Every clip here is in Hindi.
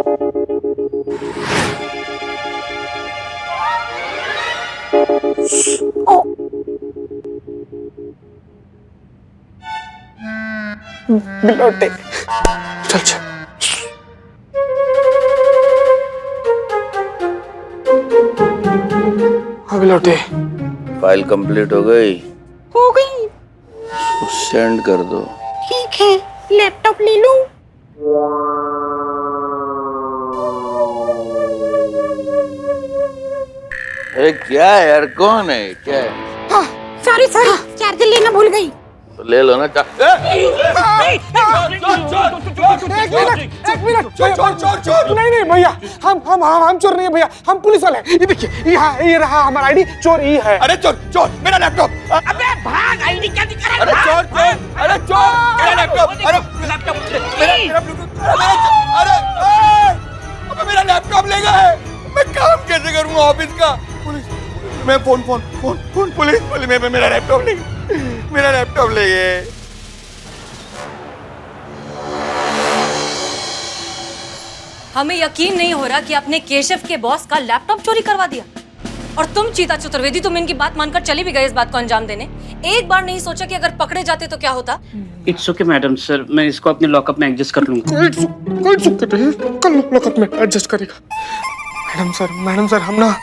बिलौटे, चल चल। हाँ बिलौटे, फाइल कंप्लीट हो गई? हो गई। सेंड कर दो। ठीक है, लैपटॉप ले लूं? क्या है यार, कौन है, क्या है? हाँ, सॉरी चार्जर लेना भूल गई। तो ले लो ना। एक मिनट, चोर नहीं भैया, हम चोर नहीं है भैया, हम पुलिस वाले हैं। ये देखिए, ये रहा हमारा आईडी, चोर ये है। अरे चोर मेरा लैपटॉप। अबे भाग, आईडी क्या दिखा रहा है? अरे चोर मेरा लैपटॉप। अरे मेरा ब्लूटूथ। अरे मेरा लैपटॉप ले गए। मैं काम कैसे करूंगा ऑफिस का? पुलिस, मैं फोन पुलिस मेरा लैपटॉप ले गए। हमें यकीन नहीं हो रहा कि आपने केशव के बॉस का लैपटॉप चोरी करवा दिया। और तुम चीता चतुर्वेदी, तुम इनकी बात मानकर चले भी गए इस बात को अंजाम देने। एक बार नहीं सोचा कि अगर पकड़े जाते तो क्या होता? इट्स ओके मैडम, सर मैं इसको अपने लॉकअप में एडजस्ट कर लूंगा। कोई चुप नहीं, कल लॉकअप में एडजस्ट करेगा। मैडम सर, हम ना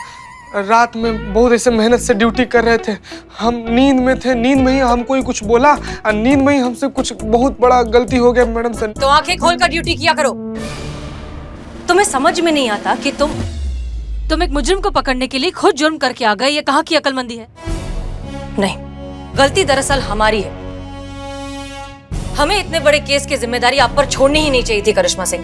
रात में बहुत ऐसे मेहनत से ड्यूटी कर रहे थे। हम नींद में थे, नींद में ही हमको कुछ बोला और नींद में ही हमसे कुछ बहुत बड़ा गलती हो गया मैडम सर। तो आंखें खोलकर ड्यूटी किया करो। तुम्हें समझ में नहीं आता कि तुम एक मुजरिम को पकड़ने के लिए खुद जुर्म करके आ गए। ये कहाँ की अक्लमंदी है? नहीं, गलती दरअसल हमारी है। हमें इतने बड़े केस की जिम्मेदारी आप पर छोड़नी ही नहीं चाहिए थी करिश्मा सिंह।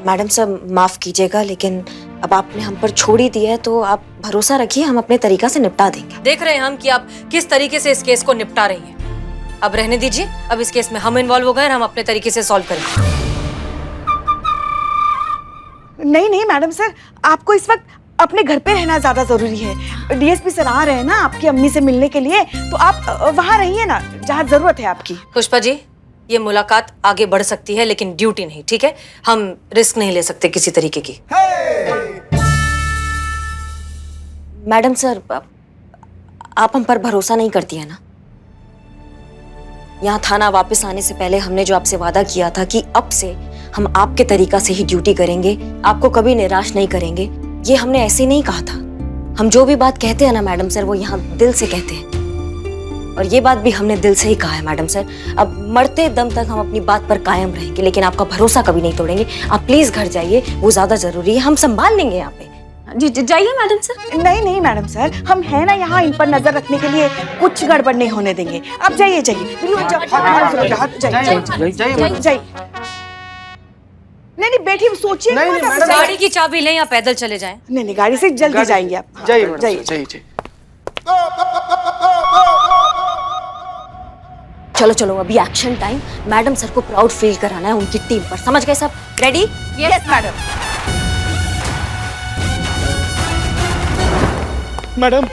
मैडम सर माफ कीजिएगा, लेकिन अब आपने हम पर छोड़ ही दिया है तो आप भरोसा रखिए, हम अपने तरीका से निपटा देंगे। देख रहे हैं हम कि आप किस तरीके से इस केस को निपटा रही हैं। अब रहने दीजिए, अब इस केस में हम इन्वॉल्व हो गए और हम अपने तरीके से सॉल्व करेंगे। नहीं मैडम सर, आपको इस वक्त अपने घर पे रहना ज्यादा जरूरी है। डीएसपी सर आ रहे हैं ना आपकी अम्मी से मिलने के लिए, तो आप वहाँ रहिए ना जहाँ जरूरत है आपकी। पुष्पा जी, ये मुलाकात आगे बढ़ सकती है लेकिन ड्यूटी नहीं, ठीक है? हम रिस्क नहीं ले सकते किसी तरीके की। मैडम सर, आप हम पर भरोसा नहीं करती है ना? यहाँ थाना वापस आने से पहले हमने जो आपसे वादा किया था कि अब से हम आपके तरीका से ही ड्यूटी करेंगे, आपको कभी निराश नहीं करेंगे, ये हमने ऐसे नहीं कहा था। हम जो भी बात कहते हैं ना मैडम सर, वो यहाँ दिल से कहते हैं। और ये बात भी हमने दिल से ही कहा है मैडम सर। अब मरते दम तक हम अपनी बात पर कायम रहेंगे, लेकिन आपका भरोसा कभी नहीं तोड़ेंगे। आप प्लीज घर जाइए, वो ज्यादा जरूरी है। हम संभाल लेंगे यहाँ पे। जी जाइए मैडम सर। नहीं मैडम सर, हम है ना यहाँ इन पर नजर रखने के लिए, कुछ गड़बड़ नहीं होने देंगे। आप जाइए। नहीं बेटी, सोचिए। गाड़ी की चाबी लें या पैदल चले जाएं? नहीं, गाड़ी से जल्दी जाएंगे आप। जाइए। चलो अभी एक्शन टाइम। मैडम सर को प्राउड फील कराना है उनकी टीम पर। समझ गए सब? रेडी? यस मैडम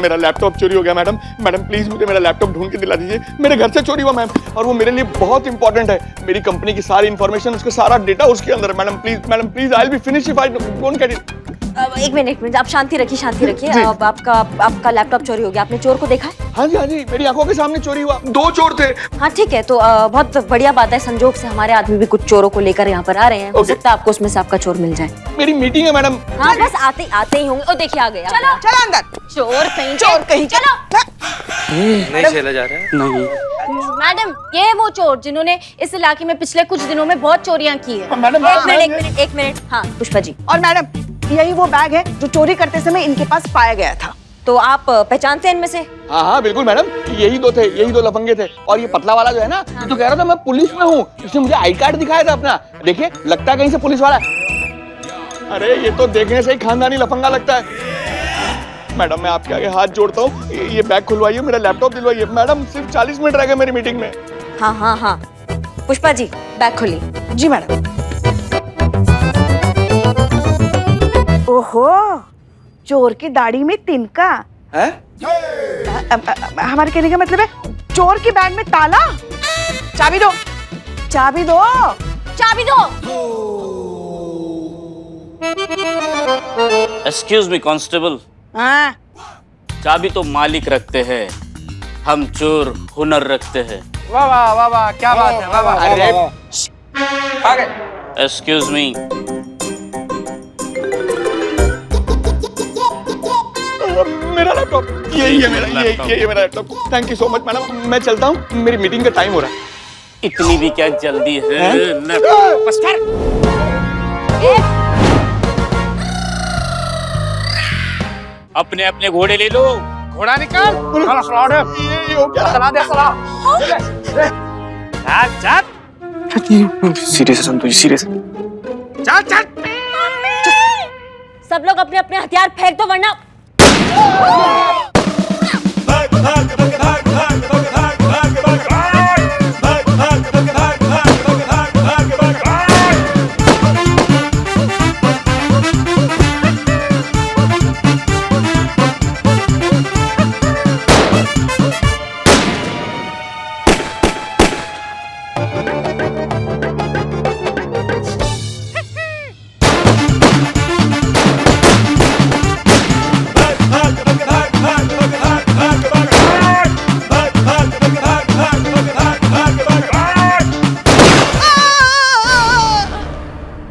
मेरा लैपटॉप चोरी हो गया। मैडम प्लीज मुझे मेरा लैपटॉप ढूंढ के दिला दीजिए। मेरे घर से चोरी हुआ मैम, और वो मेरे लिए बहुत इंपॉर्टेंट है। मेरी कंपनी की सारी इन्फॉर्मेशन, उसका सारा डेटा उसके अंदर है। Madam please, I will be finish if I don't get it. एक मिनट, आप शांति रखिए। अब आपका लैपटॉप चोरी हो गया। आपने चोर को देखा है? हाँ जी, मेरी आंखों के सामने चोरी हुआ। 2 चोर थे। हाँ ठीक है, तो बहुत बढ़िया बात है। संजोग से हमारे आदमी भी कुछ चोरों को लेकर यहाँ पर आ रहे हैं। हो सकता है आपको उसमें से आपका चोर मिल जाए। मेरी मीटिंग है मैडम। हाँ बस आते ही होंगे। ओ देखिए आ गया। चलो अंदर। चोर कहीं चलो। नहीं चला जा रहा है। नहीं मैडम, ये है वो चोर जिन्होंने इस इलाके में पिछले कुछ दिनों में बहुत चोरियां की है। मैडम एक मिनट। हाँ पुष्पा जी। और मैडम, यही वो बैग है जो चोरी करते समय इनके पास पाया गया था। तो आप पहचानते हैं इनमें से? हाँ बिल्कुल मैडम, यही 2 थे, यही 2 लफंगे थे। और ये पतला वाला जो है ना, तो कह रहा था मैं पुलिस में हूँ। इसने मुझे आई कार्ड दिखाया था अपना। देखिए, लगता है कहीं से पुलिस वाला है। अरे ये तो देखने से ही खानदानी लफंगा लगता है। मैडम मैं आपके आगे हाथ जोड़ता हूँ, ये बैग खुलवाइए, मेरा लैपटॉप दिलवाइए। मैडम सिर्फ 40 मिनट रह गए मेरी मीटिंग में। हाँ। पुष्पा जी, बैग खोलिए। जी मैडम। ओहो, चोर की दाढ़ी में तिनका है? हमारे कहने का मतलब है चोर के बैग में ताला। चाबी दो। एक्सक्यूज मी कांस्टेबल, हाँ चाबी तो मालिक रखते हैं, हम चोर हुनर रखते हैं। वाह वाह वाह वाह, क्या बात है, वाह वाह। अरे आ गए। एक्सक्यूज मी, मेरा लैपटॉप, यही है मेरा, यही है मेरा laptop. Thank you so much madam, मैं चलता हूँ, मेरी मीटिंग का टाइम हो रहा है। इतनी भी क्या जल्दी है? बस कर। अपने अपने घोड़े ले लो। घोड़ा निकाल। चला फ्रॉड है। ये हो क्या? चला दे, चला। चल चल। सीरियस है संतोष, सीरियस। चल चल। सब लोग अपने अपने हथियार फेंक दो वरना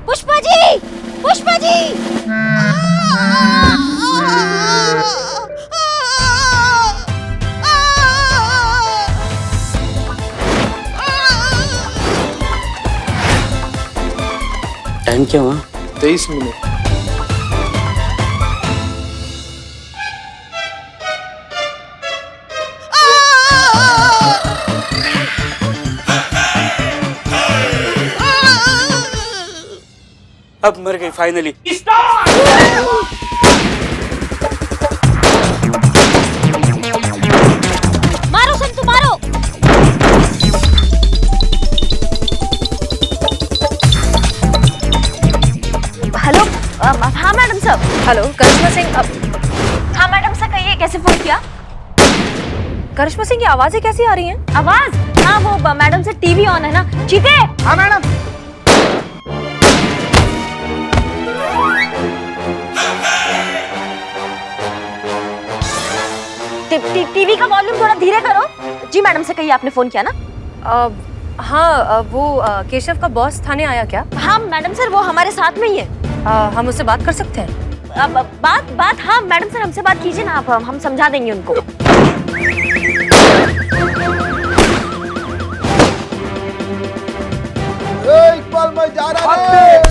पुष्पा जी, पुष्पा जी। टाइम क्या हुआ? 23 मिनट। अब मर गई फाइनली। मारो संतु मारो। हेलो हाँ मैडम साहब। हेलो करिश्मा सिंह, हाँ मैडम साहब कहिए कैसे फोन किया? करिश्मा सिंह की आवाजें कैसी आ रही हैं? आवाज? हाँ वो मैडम से टीवी ऑन है ना। चीते। हाँ मैडम। टीवी का वॉल्यूम थोड़ा धीरे करो। जी मैडम से कहिए आपने फोन किया ना? हाँ वो केशव का बॉस थाने आया क्या? हाँ मैडम सर वो हमारे साथ में ही है। हम उससे बात कर सकते हैं? बात हाँ मैडम सर हमसे बात कीजिए ना आप, हम समझा देंगे उनको। इकबाल मैं जा रहा है।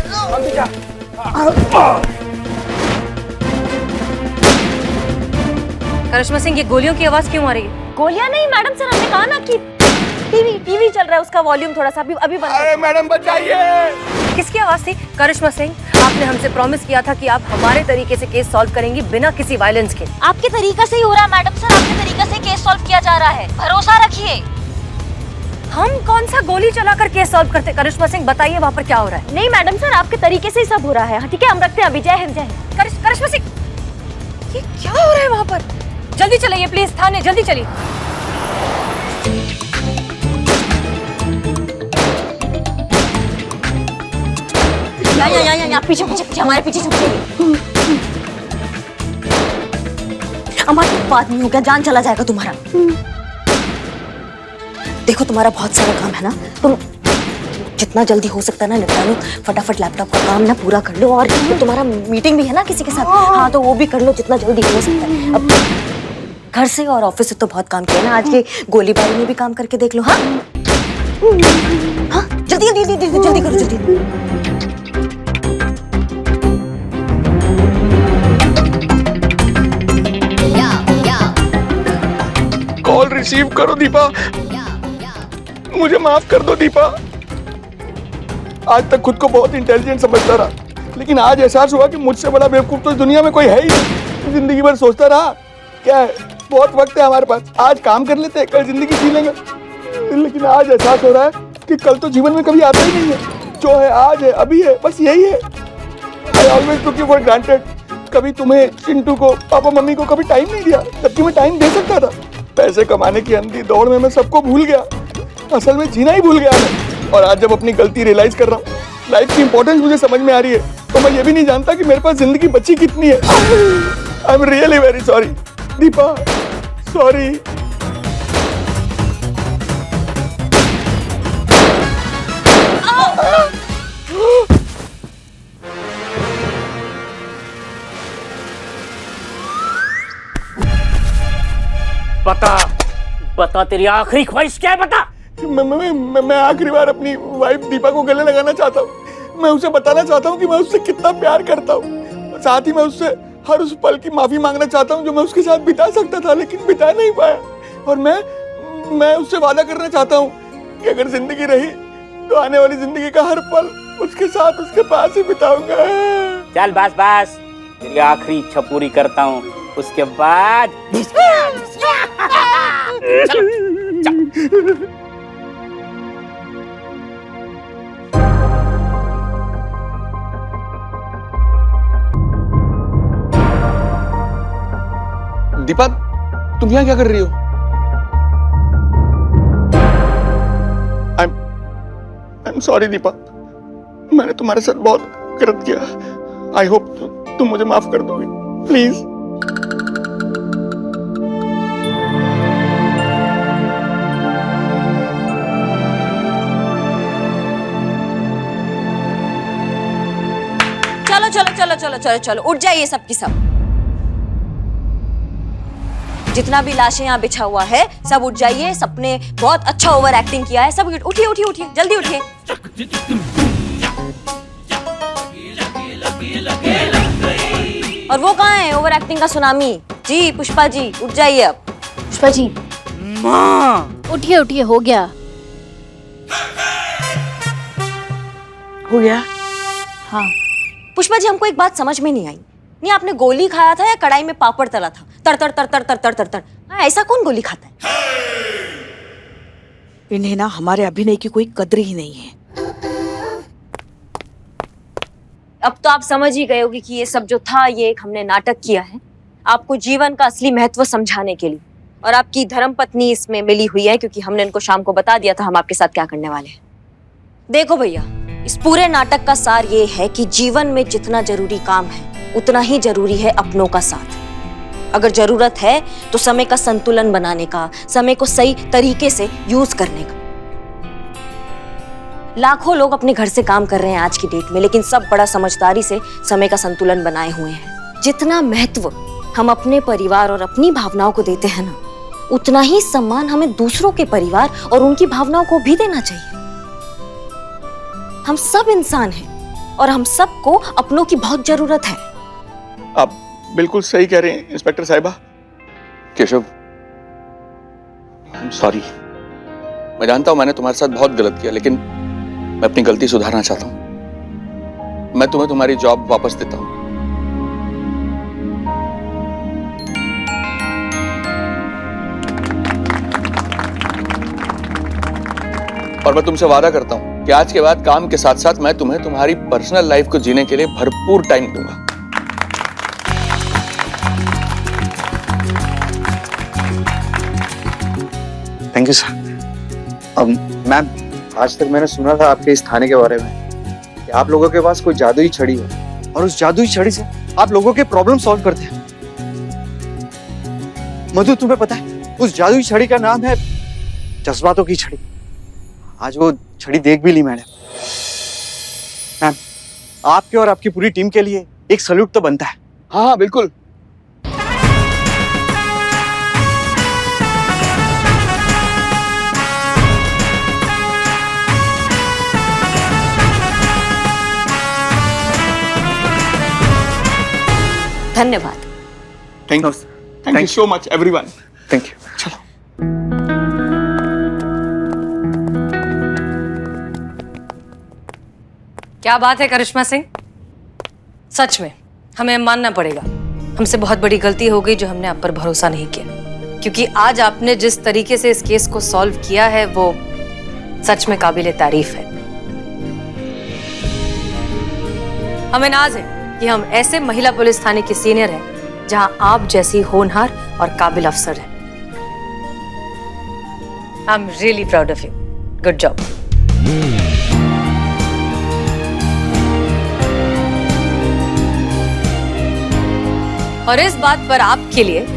करिश्मा सिंह, ये गोलियों की आवाज क्यों आ रही है? गोलियां नहीं मैडम सर, हमने कहा ना कि टीवी चल रहा है, उसका वॉल्यूम थोड़ा सा अभी बंद अरे मैडम बचाइए। किसकी आवाज थी? करिश्मा सिंह, आपने हमसे प्रॉमिस किया था कि आप हमारे तरीके से केस सॉल्व करेंगी बिना किसी वायलेंस के। आपके तरीका से ही हो रहा है मैडम सर, आपके तरीका से केस सॉल्व किया जा रहा है, भरोसा रखिए। हम कौन सा गोली चलाकर केस सॉल्व करते? करिश्मा सिंह बताइए वहाँ पर क्या हो रहा है? नहीं मैडम सर आपके तरीके से ही सब हो रहा है। ठीक है हम रखते हैं अभी। जय हिंद जय हिंद। करिश्मा सिंह, ये क्या हो रहा है वहाँ पर? जल्दी चलिए प्लीज थाने, जल्दी चलिए। यहाँ पीछे हमारे पीछे हमारा बात नहीं हो गया, जान चला जाएगा तुम्हारा। देखो तुम्हारा बहुत सारा काम है ना, तुम जितना जल्दी हो सकता है ना निपटा लो, फटाफट लैपटॉप का काम ना पूरा कर लो। और तुम्हारा मीटिंग भी है ना किसी के साथ, हाँ तो वो भी कर लो जितना जल्दी हो सकता है। अब घर से और ऑफिस से तो बहुत काम किया ना, आज ये गोलीबारी में भी काम करके देख लो। हाँ हाँ जल्दी जल्दी जल्दी जल्दी करो जल्दी। कॉल रिसीव करो दीपा, मुझे माफ कर दो दीपा। आज तक खुद को बहुत इंटेलिजेंट समझता रहा, लेकिन आज एहसास हुआ कि मुझसे बड़ा बेवकूफ तो दुनिया में कोई है ही नहीं। जिंदगी भर सोचता रहा क्या है, बहुत वक्त है हमारे पास, आज काम कर लेते हैं, कल जिंदगी जी लेंगे। लेकिन आज एहसास हो रहा है कि कल तो जीवन में कभी आता ही नहीं है। जो है आज है, अभी है, बस यही है। I always took you for granted. कभी तुम्हें, चिंटू को, पापा मम्मी को कभी टाइम नहीं दिया, जबकि मैं टाइम दे सकता था। पैसे कमाने की अंधी दौड़ में मैं सबको भूल गया, असल में जीना ही भूल गया मैं। और आज जब अपनी गलती रियलाइज कर रहा हूँ, लाइफ की इंपॉर्टेंस मुझे समझ में आ रही है, तो मैं ये भी नहीं जानता कि मेरे पास जिंदगी बची कितनी है। I am really very sorry Deepa, sorry. बता बता, तेरी आखिरी ख्वाहिश क्या है, बता। मैं आखिरी बार अपनी वाइफ दीपा को गले लगाना चाहता हूँ। मैं उसे बताना चाहता हूँ कि मैं उससे कितना प्यार करता हूँ। साथ ही मैं उससे हर उस पल की माफी मांगना चाहता हूँ जो मैं उसके साथ बिता सकता था लेकिन बिता नहीं पाया। और मैं उससे वादा करना चाहता हूँ कि अगर जिंदगी रही तो आने वाली जिंदगी का हर पल उसके साथ उसके पास ही बिताऊंगा। चल बस बस, तेरी आखिरी इच्छा पूरी करता हूँ, उसके बाद दीपा, तुम यहाँ क्या कर रही हो? I'm sorry दीपा, मैंने तुम्हारे साथ बहुत गलत किया। आई होप तुम मुझे माफ कर दोगी, प्लीज। चलो चलो चलो चलो चलो चलो, उठ जाइए सब की सब। जितना भी लाशें यहाँ बिछा हुआ है सब उठ जाइए। सबने बहुत अच्छा ओवर एक्टिंग किया है। सब उठिए उठिए उठिए, जल्दी उठिए। और वो कहाँ है ओवर एक्टिंग का सुनामी? जी पुष्पा जी, उठ जाइए अब। पुष्पा जी, उठिए उठिए, हो गया। हो गया? हाँ, पुष्पा जी, हमको एक बात समझ में नहीं आई। नहीं, आपने गोली खाया था या कढ़ाई में पापड़ तला था? तर तर तर तर तर तर तर तर। हाँ, ऐसा कौन गोली खाता है? इन्हें ना हमारे अभिनय की कोई कद्र ही नहीं है। अब तो आप समझ ही गए होगे कि ये सब जो था ये एक हमने नाटक किया है, आपको जीवन का असली महत्व समझाने के लिए। और आपकी धर्मपत्नी इसमें मिली हुई है क्योंकि हमने इनको शाम को बता दिया था हम आपके साथ क्या करने वाले हैं। देखो भैया, इस पूरे नाटक का सार ये है कि जीवन में जितना जरूरी काम है उतना ही जरूरी है अपनों का साथ। अगर जरूरत है तो समय का संतुलन बनाने का, समय को सही तरीके से यूज करने का। लाखों लोग अपने घर से काम कर रहे हैं आज की डेट में, लेकिन सब बड़ा समझदारी से समय का संतुलन बनाए हुए हैं। जितना महत्व हम अपने परिवार और अपनी भावनाओं को देते हैं ना, उतना ही सम्मान हमें दूसरों के परिवार और उनकी भावनाओं को भी देना चाहिए। हम सब इंसान हैं और हम सबको अपनों की बहुत जरूरत है। आप बिल्कुल सही कह रहे हैं इंस्पेक्टर साहिबा। केशव, सॉरी। मैं जानता हूं मैंने तुम्हारे साथ बहुत गलत किया, लेकिन मैं अपनी गलती सुधारना चाहता हूं। मैं तुम्हें तुम्हारी जॉब वापस देता हूं। और मैं तुमसे वादा करता हूं कि आज के बाद काम के साथ साथ मैं तुम्हें तुम्हारी पर्सनल लाइफ को जीने के लिए भरपूर टाइम दूंगा। Thank you sir. मैम, आज तक मैंने सुना था आपके इस थाने के बारे में कि आप लोगों के पास कोई जादुई छड़ी है और उस जादुई छड़ी से आप लोगों के प्रॉब्लम सॉल्व करते हैं। मधु, तुम्हें पता है उस जादुई छड़ी का नाम है जज्बातों की छड़ी। आज वो छड़ी देख भी ली मैंने। मैम, आपके और आपकी पूरी टीम के लिए एक सैल्यूट तो बनता है। हाँ हाँ बिल्कुल। धन्यवाद। Thank you so much everyone. Thank you. चलो। क्या बात है करिश्मा सिंह, सच में हमें मानना पड़ेगा, हमसे बहुत बड़ी गलती हो गई जो हमने आप पर भरोसा नहीं किया। क्योंकि आज आपने जिस तरीके से इस केस को सॉल्व किया है वो सच में काबिले तारीफ है। हमें नाज है कि हम ऐसे महिला पुलिस थाने के सीनियर हैं जहां आप जैसी होनहार और काबिल अफसर हैं। I am really proud of you. Good job. और इस बात पर आपके लिए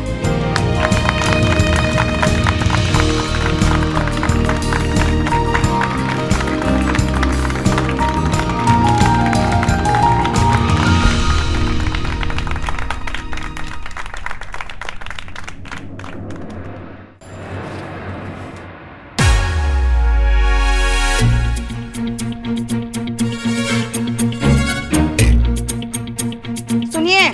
सुनिए,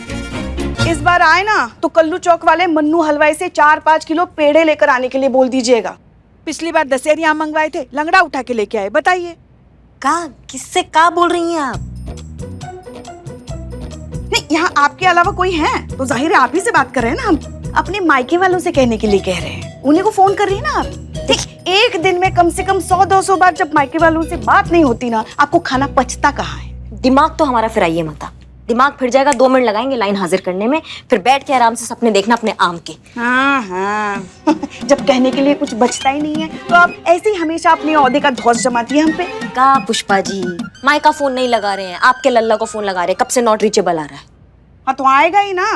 इस बार आए ना तो कल्लू चौक वाले मन्नू हलवाई से 4-5 किलो पेड़े लेकर आने के लिए बोल दीजिएगा। पिछली बार दशहरी आम मंगवाए थे, लंगड़ा उठा के लेके आए। बताइए का किससे का बोल रही हैं आप? नहीं, यहाँ आपके अलावा कोई है तो जाहिर है आप ही से बात कर रहे हैं ना। हम अपने मायके वालों से कहने के लिए कह रहे हैं, उन्हीं को फोन कर रही है ना आप। देख, एक दिन में कम से कम 100-200 बार जब मायके वालों से बात नहीं होती ना, आपको खाना पचता कहाँ है? दिमाग तो हमारा फिराइए मत। दिमाग फिर जाएगा, 2 मिनट लगाएंगे लाइन हाजिर करने में, फिर बैठ के आराम से सपने देखना अपने आम के। हाँ हाँ जब कहने के लिए कुछ बचता ही नहीं है तो आप ऐसे ही हमेशा अपने औहदे का धौंस जमाती है हम पे। का पुष्पा जी, माई का फोन नहीं लगा रहे हैं, आपके लल्ला को फोन लगा रहे हैं, कब से नॉट रीचेबल आ रहा है। हाँ तो आएगा ही ना।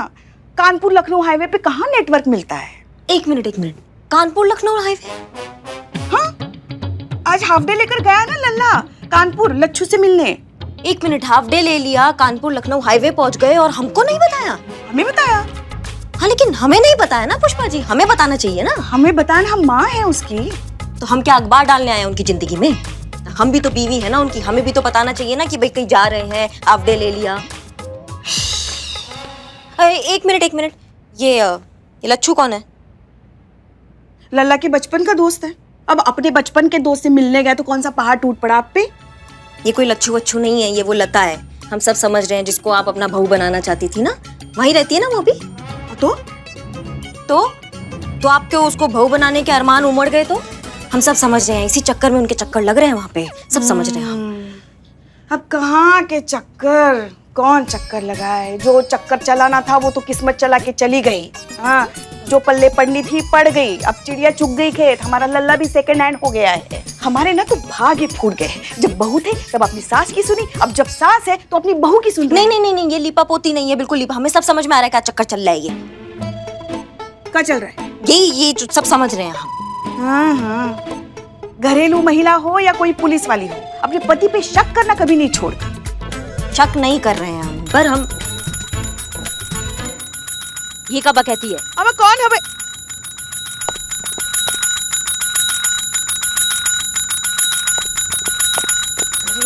कानपुर लखनऊ हाईवे पे कहाँ नेटवर्क मिलता है? एक मिनट, कानपुर लखनऊ हाईवे? हाँ, आज हाफ डे लेकर गया ना लल्ला कानपुर लच्छू से मिलने। एक मिनट, हाफ डे ले लिया, कानपुर लखनऊ हाईवे पहुंच गए और हमको नहीं बताया? हमें बताया। हाँ लेकिन हमें नहीं बताया ना पुष्पा जी, हमें बताना चाहिए ना। हमें बताया, हम माँ हैं उसकी। तो हम क्या अखबार डालने आए हैं उनकी जिंदगी में? हम भी तो बीवी है ना उनकी, हमें भी तो बताना चाहिए ना कि भाई कहीं जा रहे हैं, हाफ डे ले लिया। एक मिनट, ये लच्छू कौन है? लल्ला के बचपन का दोस्त है। अब अपने बचपन के दोस्त से मिलने गए तो कौन सा पहाड़ टूट पड़ा आप पे? ये कोई लच्छू वच्छू नहीं है, ये वो लता है। हम सब समझ रहे हैं, जिसको आप अपना बहू बनाना चाहती थी ना, वहीं रहती है ना वो भी। तो आपके उसको बहू बनाने के अरमान उमड़ गए तो? हम सब समझ रहे हैं, इसी चक्कर में उनके चक्कर लग रहे हैं वहाँ पे, सब समझ रहे हैं हम। अब कहाँ के चक्कर, कौन चक्कर लगाए? जो चक्कर चलाना था वो तो किस्मत चला के चली गई। हाँ, जो पल्ले पड़नी थी पड़ गई। अब चिड़िया चुग गई खेत, हमारा लल्ला भी सेकंड हैंड हो गया है। हमारे ना तो भाग्य फूट गए। जब बहू थे तब अपनी सास की सुनी, अब जब सास है तो अपनी बहू की सुन। नहीं, ये लिपा पोती नहीं है, बिल्कुल लिपा। हमें सब समझ में आ रहा है क्या चक्कर चल रहा है ये। क्या चल रहा है? ये जो सब समझ रहे हैं हम। हाँ, घरेलू महिला हो या कोई पुलिस वाली हो, अपने पति पे शक करना कभी नहीं छोड़ती। शक नहीं कर रहे हैं हम, पर हम ये कब कहती है? अब कौन है?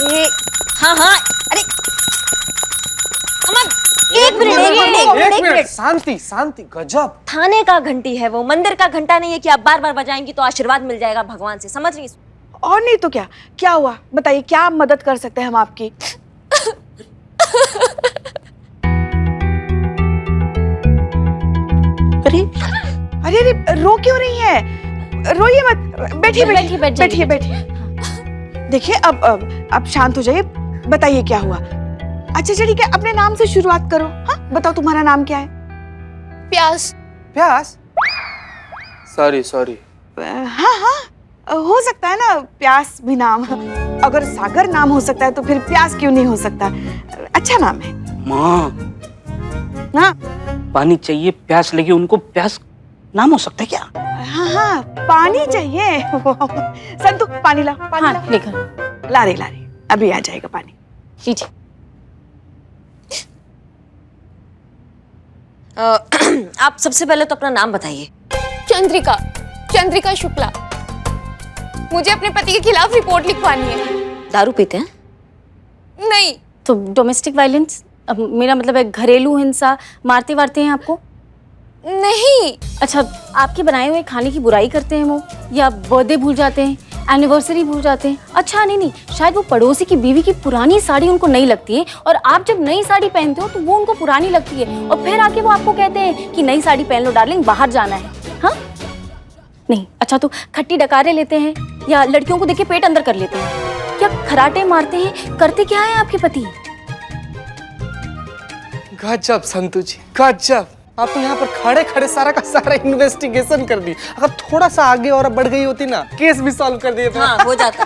अरे हाँ, अरे अमन, एक मिनट। शांति, गजब। थाने का घंटी है वो, मंदिर का घंटा नहीं है कि आप बार बार बजाएंगी तो आशीर्वाद मिल जाएगा भगवान से, समझ रही? और नहीं तो क्या हुआ? बताइए, क्या मदद कर सकते हैं हम आपकी? अरे रो क्यों रही है? रोइए मत, बैठिए। देखिए अब शांत हो जाइए। बताइए क्या हुआ? अच्छा ठीक है, अपने नाम से शुरुआत करो। हाँ बताओ, तुम्हारा नाम क्या है? प्यास? सॉरी। हाँ, हो सकता है ना प्यास भी नाम। अगर सागर नाम हो सकता है तो फिर प्यास क्यों नहीं हो सकता? अच्छा नाम है। माँ, हाँ पानी चाहिए, प्यास लगी उनको, प्यास नाम हो सकता है क्या? हाँ, पानी चाहिए। संतु पानी ला, लेकर ला रही, अभी आ जाएगा पानी। लीजिए। आप सबसे पहले तो अपना नाम बताइए। चंद्रिका शुक्ला। मुझे अपने पति के खिलाफ रिपोर्ट लिखवानी है। दारू पीते हैं? नहीं। तो डोमेस्टिक वायलेंस, अब मेरा मतलब है घरेलू हिंसा, मारते वारते हैं आपको? नहीं। अच्छा, आपके बनाए हुए खाने की बुराई करते हैं वो, या बर्थडे भूल जाते हैं, एनिवर्सरी भूल जाते हैं? अच्छा नहीं, शायद वो पड़ोसी की बीवी की पुरानी साड़ी उनको नहीं लगती है, और आप जब नई साड़ी पहनते हो तो वो उनको पुरानी लगती है, और फिर आके वो आपको कहते हैं कि नई साड़ी पहन लो डार्लिंग, बाहर जाना है। हाँ नहीं, अच्छा तो खट्टी डकारे लेते हैं, या लड़कियों को देख के पेट अंदर कर लेते हैं, क्या खराटे मारते हैं? करते क्या है आपके पति? गजब संतु जी, गजब। आप तो यहाँ पर खड़े खड़े सारा का सारा इन्वेस्टिगेशन कर दी। अगर थोड़ा सा आगे और बढ़ गई होती ना, केस भी सॉल्व कर दिए थे। हाँ, हो जाता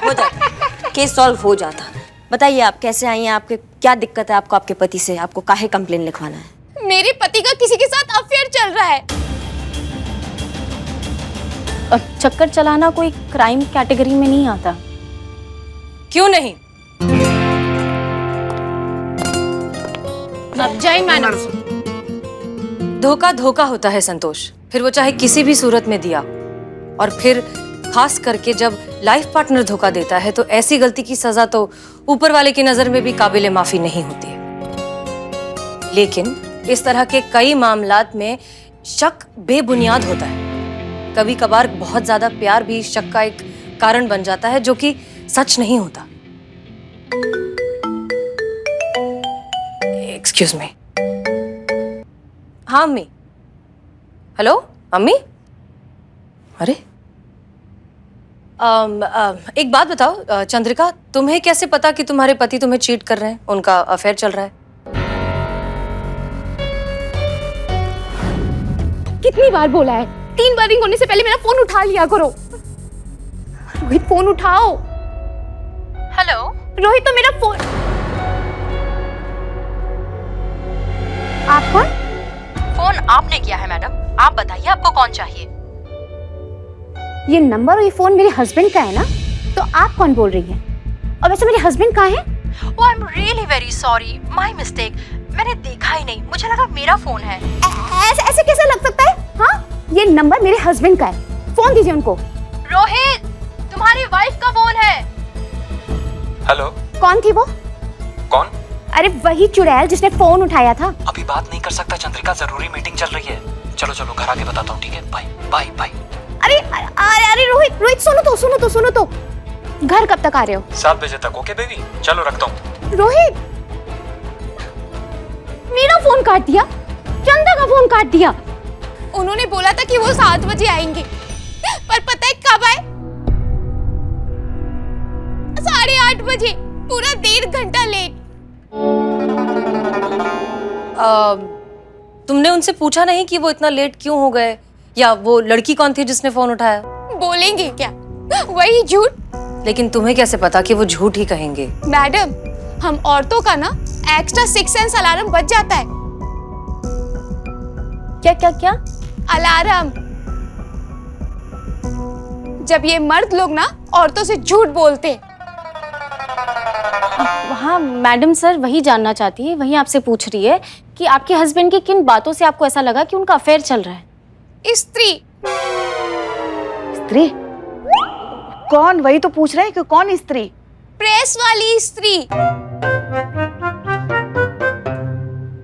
केस सॉल्व हो जाता। बताइए आप कैसे आई हैं, आपके क्या दिक्कत है आपको आपके पति से, आपको काहे कंप्लेन लिखवाना है? मेरे पति का किसी के साथ अफेयर चल रहा है। चक्कर चलाना कोई क्राइम कैटेगरी में नहीं आता। क्यों नहीं? अब जाए मैडम। धोखा धोखा होता है संतोष, फिर वो चाहे किसी भी सूरत में दिया। और फिर खास करके जब लाइफ पार्टनर धोखा देता है तो ऐसी गलती की सजा तो ऊपर वाले की नजर में भी काबिले माफी नहीं होती है। लेकिन इस तरह के कई मामलात में शक बेबुनियाद होता है। कभी कभार बहुत ज्यादा प्यार भी शक का एक कारण बन जाता है, जो कि सच नहीं होता। Excuse me. हाँ अम्मी। हेलो अम्मी। अरे एक बात बताओ चंद्रिका, तुम्हें कैसे पता कि तुम्हारे पति तुम्हें चीट कर रहे हैं, उनका अफेयर चल रहा है? कितनी बार बोला है, 3 बार रिंग होने से पहले मेरा फोन उठा लिया करो। रोहित फोन उठाओ। हेलो रोहित तो मेरा फोन। आप कौन? फोन आपने किया है मैडम, आप बताइए आपको कौन चाहिए? ये नंबर और ये फोन मेरे हस्बैंड का है ना, तो आप कौन बोल रही हैं? और वैसे मेरे हस्बैंड कहाँ हैं? Oh, I'm really very sorry, my mistake. मैंने देखा ही नहीं, मुझे लगा मेरा फोन है। ऐसे कैसे लग सकता है? हाँ, ये नंबर मेरे हस्बैंड का है, फोन दीजिए उनको। रोहित, तुम्हारी वाइफ का फोन है। हेलो, कौन थी वो? कौन? अरे वही चुड़ैल जिसने फोन उठाया था। अभी बात नहीं कर सकता चंद्रिका, जरूरी मीटिंग चल रही है। चलो चलो घर आके बताता हूँ, ठीक है? Bye bye bye. अरे रोहित सुनो तो घर कब तक आ रहे हो? 7 बजे तक। ओके बेबी, चलो रखता हूँ। रोहित, मेरा फोन काट दिया, चंदा का फोन काट दिया। उन्होंने बोला था कि वो 7 बजे आएंगे, पर पता है कब आए? 8:30 बजे, पूरा 1.5 घंटा लेट। तुमने उनसे पूछा नहीं कि वो इतना लेट क्यों हो गए, या वो लड़की कौन थी जिसने फोन उठाया? बोलेंगे क्या? वही झूठ। लेकिन तुम्हें कैसे पता कि वो झूठ ही कहेंगे? मैडम, हम औरतों का ना एक्स्ट्रा 6 सेंस अलार्म बज जाता है। क्या? अलार्म। जब ये मर्द लोग ना औरतों से झूठ बोलते हैं। हाँ मैडम सर वही जानना चाहती है, वही आपसे पूछ रही है कि आपके हस्बैंड की किन बातों से आपको ऐसा लगा कि उनका अफेयर चल रहा है? स्त्री। स्त्री? कौन? वही तो पूछ रहे हैं कि कौन स्त्री? प्रेस वाली स्त्री।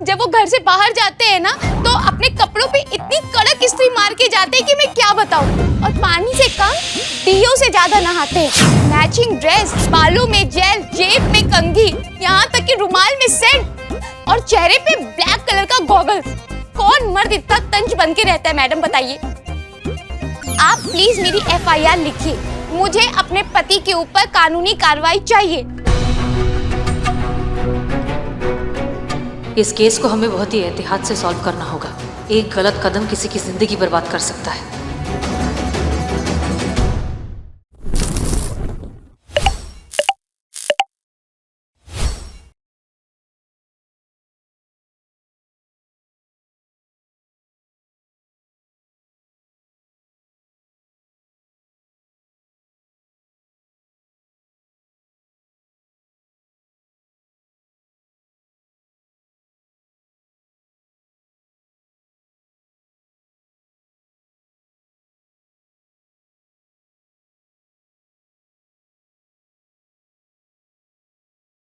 जब वो घर से बाहर जाते हैं ना, तो अपने कपड़ों पे इतनी कड़क इस्त्री मार के जाते हैं कि मैं क्या बताऊं। और पानी से कम डीओ से ज्यादा नहाते हैं। मैचिंग ड्रेस, बालों में जेल, जेब में कंघी, यहाँ तक कि रुमाल में सेंट और चेहरे पे ब्लैक कलर का गॉगल्स। कौन मर्द इतना तंज बन के रहता है मैडम, बताइए। आप प्लीज मेरी FIR लिखिए, मुझे अपने पति के ऊपर कानूनी कार्रवाई चाहिए। इस केस को हमें बहुत ही एहतियात से सॉल्व करना होगा। एक गलत कदम किसी की जिंदगी बर्बाद कर सकता है।